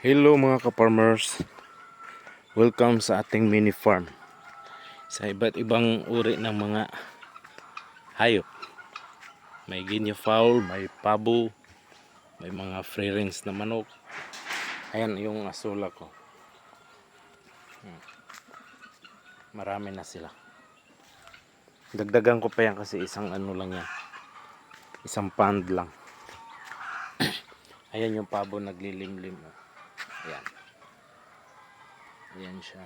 Hello mga ka-farmers, welcome sa ating mini farm sa iba't ibang uri ng mga hayop. May guinea fowl, may pabo, may mga free range na manok. Ayan yung asula ko. Marami na sila. Dagdagan ko pa yan kasi isang ano lang yan, isang pond lang. Ayan yung pabo naglilimlim. Ayan. Ayan siya.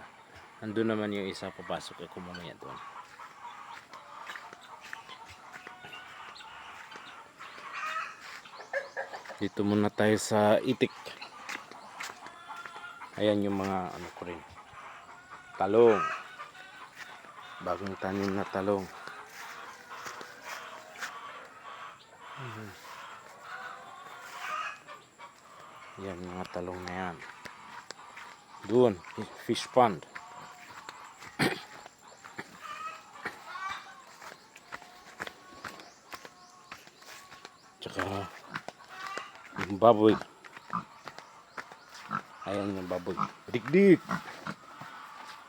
Andun naman yung isa, papasok ako mamaya doon. Dito muna tayo sa itik. Ayan yung mga ano ko rin. Talong. Bagong tanim na talong. Yan mga talong na yan. Doon, fish pond. Tsaka yung baboy. Ayan yung baboy. Dik-dik.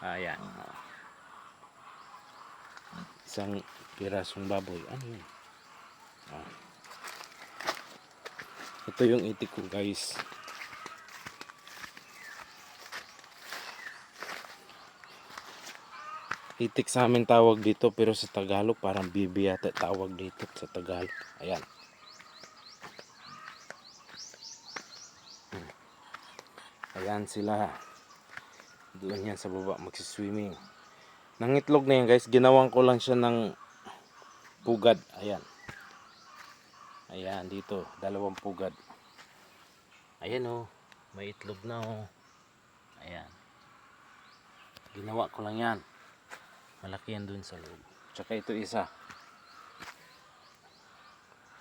Ayan. Isang pirasong baboy. Ano yun? Ito yung itik ko, guys. Itik sa amin tawag dito, pero sa Tagalog parang bibi yata tawag dito sa Tagalog. Ayan. Ayan sila. Doon yan sa baba magsiswimming. Nangitlog na yan, guys. Ginawan ko lang siya ng pugad. Ayan. Ayan dito, dalawang pugad. Ayan oh, may itlog na oh. Ayan. Ginawa ko lang yan. Malaki yan dun sa loob. Tsaka ito isa.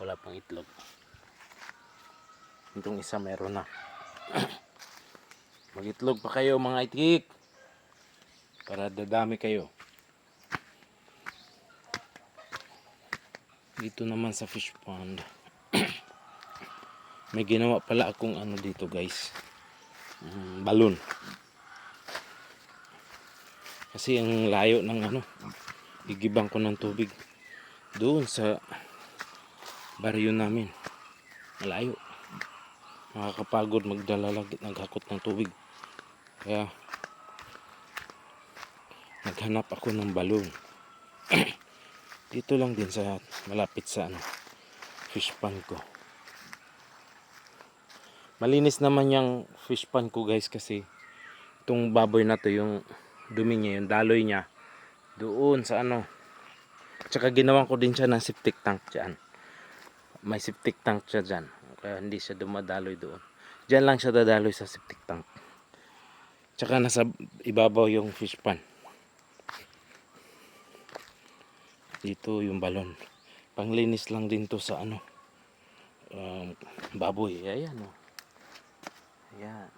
Wala pang itlog. Itong isa meron na. Mag-itlog pa kayo mga itik. Para dadami kayo. Dito naman sa fish pond. May ginawa pala akong ano dito, guys. Balon. Kasi ang layo ng ano, igibang ko ng tubig doon sa baryo namin. Malayo. Nakakapagod magdala lagi, naghakot ng tubig. Kaya naghanap ako ng balon. Dito lang din sa malapit sa ano, fish pond ko. Malinis naman yung fish pond ko, guys, kasi itong baboy na to, yung dumi niya, yung daloy niya doon sa ano. Tsaka ginawan ko din siya ng septic tank dyan. May septic tank siya dyan, kaya hindi siya dumadaloy doon. Dyan lang siya dadaloy sa septic tank. Tsaka nasa ibabaw yung fish pond. Dito yung balon. Panglinis lang din to sa ano, baboy. Ayan o. Ayan.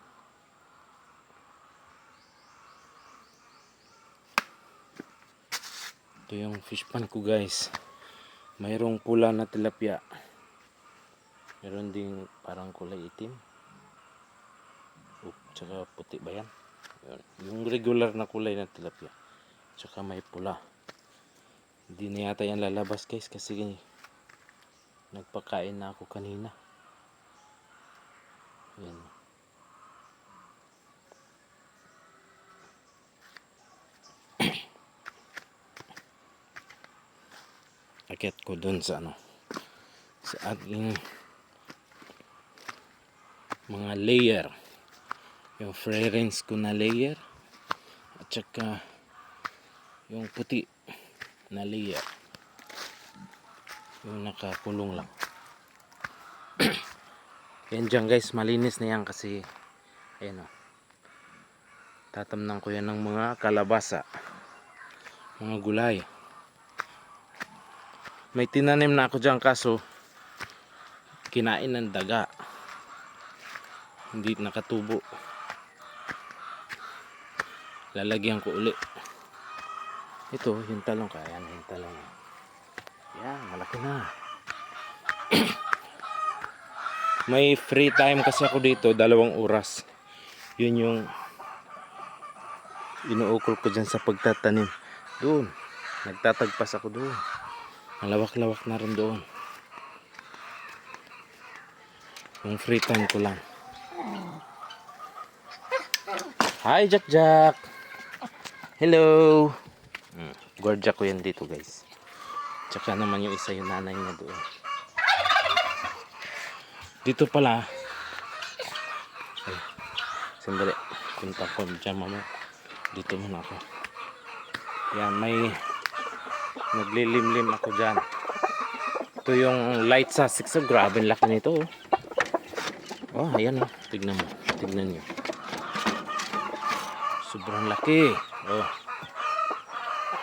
Ito yung fish pond ko, guys. Mayroong pula na tilapia. Meron ding parang kulay itim. Tsaka puti ba yan? Yung regular na kulay na tilapia. Tsaka may pula. Hindi na yata yan lalabas, guys, kasi nagpakain na ako kanina. Yan. Akit ko dun sa ano, sa ating mga layer, yung free range ko na layer at saka yung puti na layer, yung nakakulong lang. Yan dyan, guys, malinis na yan kasi ayan o, tatamnan ko yan ng mga kalabasa, mga gulay. May tinanim na ako dyan, kaso kinain ng daga, hindi nakatubo. Lalagyan ko uli. Ito yung talong, kaya yan yung talong. Yan, malaki na. May free time kasi ako dito, 2 oras. Yun yung inuukol ko dyan sa pagtatanim. Doon, nagtatagpas ako doon. Malawak-lawak na rin doon. Yung free time ko lang. Hi Jack Jack. Hello. Guardia ko yan dito guys. Tsaka naman yung isa yung nanay niya doon. Dito pala. Ay, sandali. Punta ko dyan mama. Dito muna ako. Yan, may naglilimlim ako dyan. Ito yung light sa 6. Grabe laki nito. Oh, ayan oh. Tignan mo. Tignan nyo. Sobrang laki. Oh.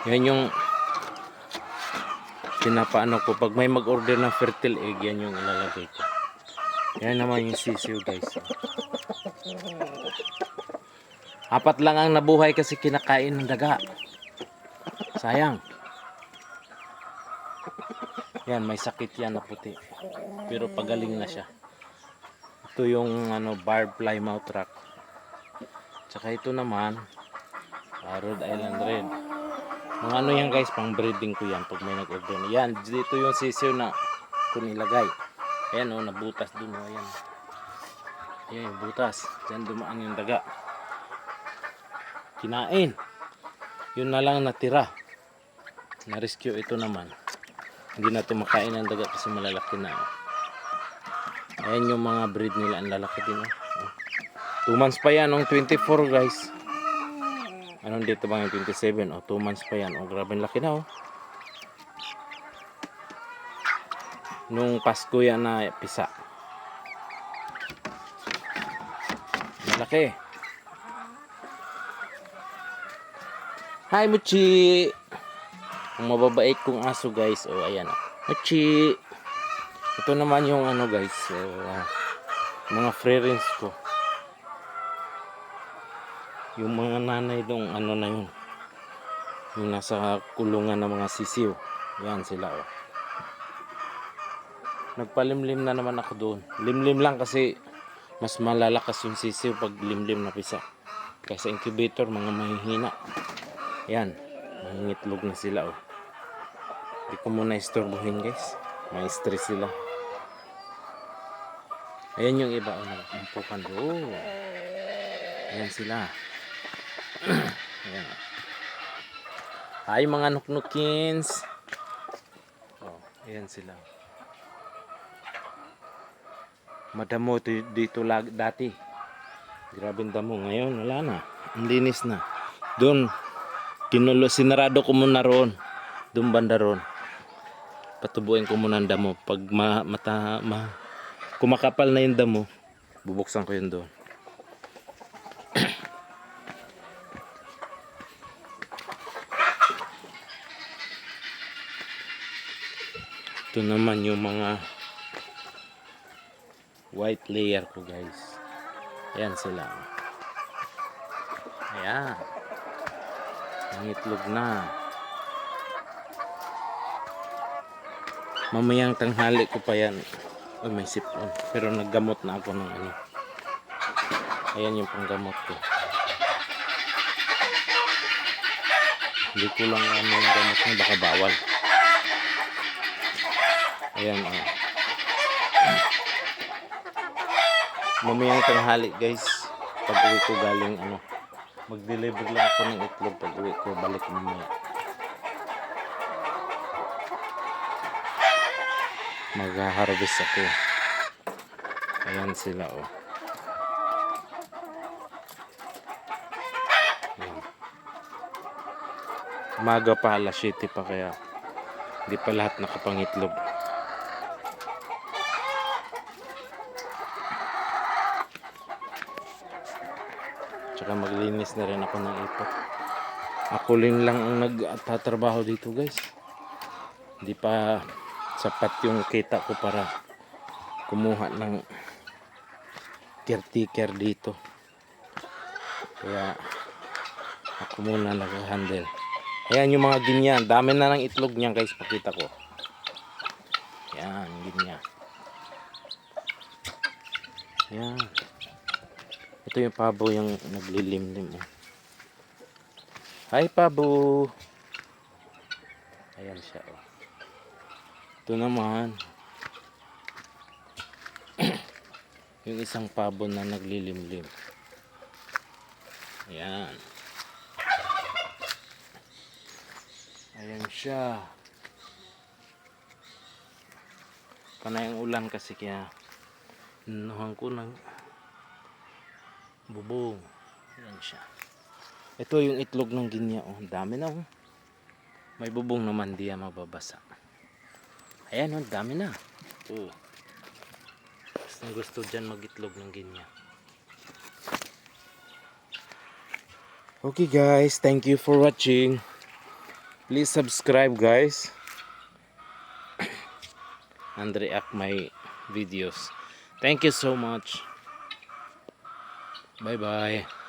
Yan yung pinapaano ko. Pag may mag-order ng fertile egg, yan yung ilalagay ko. Yan naman yung sisiw guys. 4 lang ang nabuhay kasi kinakain ng daga. Sayang. Yan, may sakit yan na puti. Pero pagaling na siya. Ito yung barb plymouth rock. Tsaka ito naman Rhode Island Red. Mga yan guys, pang breeding ko yan pag may nag-order. Yan, dito yung sisiw na kung nilagay. Ayan o, nabutas dun o. Ayan. Ayan yung butas. Diyan dumaan yung daga. Kinain. Yun na lang natira. Na-rescue ito naman. Hindi na ito makain ng daga kasi malalaki na. Ayan yung mga breed nila. Ang lalaki din o. 2 months pa yan, ang 24 guys. Anong dito ba yung 27? O 2 months pa yan. O grabe laki na o. Nung Pasko yan na pisa. Malaki. Hi Muchi. Ang mababait kong aso guys. O ayan o. Muchi. Ito naman yung guys. Mga friends ko. Yung mga nanay dong na yun. Yung nasa kulungan ng mga sisiw. Yan sila oh. Nagpalimlim na naman ako doon. Limlim lang kasi mas malalakas yung sisiw pag limlim na pisa. Kasi sa incubator mga mahihina. Yan. Mangingitlog na sila oh. Hindi ko muna istorbohin guys. May stress sila. Ayan yung iba oh. Nagpumpukan doon. Ayan sila. Ayan. Hi mga nuknukins. Oh, ayan sila. Madamo dito dati. Grabe damo ngayon, wala na. Ang linis na. Doon sinarado ko muna roon. Doon banda roon. Patubuin ko muna ang damo. Pag kumakapal na yung damo, bubuksan ko yun doon. Ito naman yung mga white layer ko guys. Ayan sila. Ayan. Nangitlog na. Mamayang tanghali ko pa yan. Oh, may sipon. Pero naggamot na ako ng Ayan yung panggamot ko. Hindi ko lang yung gamot niya. Baka bawal. Ayan oh. Mamayang tanghali guys. Pag uwi ko galing mag-deliver lang ako ng itlog. Pag uwi ko balik mamaya. Mag-harvest ako. Ayan sila oh. Ayan. Umaga pa, alas 7 pa kaya hindi pa lahat nakapangitlog. Tsaka maglinis na rin ako ng ipot. Ako lang ang nagtatrabaho dito guys. Hindi pa sapat yung kita ko para kumuha ng caretaker dito. Kaya ako muna nag-handle. Ayan yung mga ganyan. Dami na ng itlog niyan guys. Pakita ko. Ayan, ganyan. Ayan. Ito yung pabo yung naglilimlim. Oh. Hi pabo. Ayan siya. Oh. Ito naman. Yung isang pabo na naglilimlim. Ayan. Ayan siya. Panay ang ulan kasi kaya nanuhan ko ng bubong. Ayan siya. Ito yung itlog ng ginya. Oh, dami na. Oh. May bubong naman di yan mababasa. Ayan, oh, dami na. Oh. Gusto dyan mag-itlog ng ginya. Okay guys, thank you for watching. Please subscribe guys and react my videos. Thank you so much. Bye bye.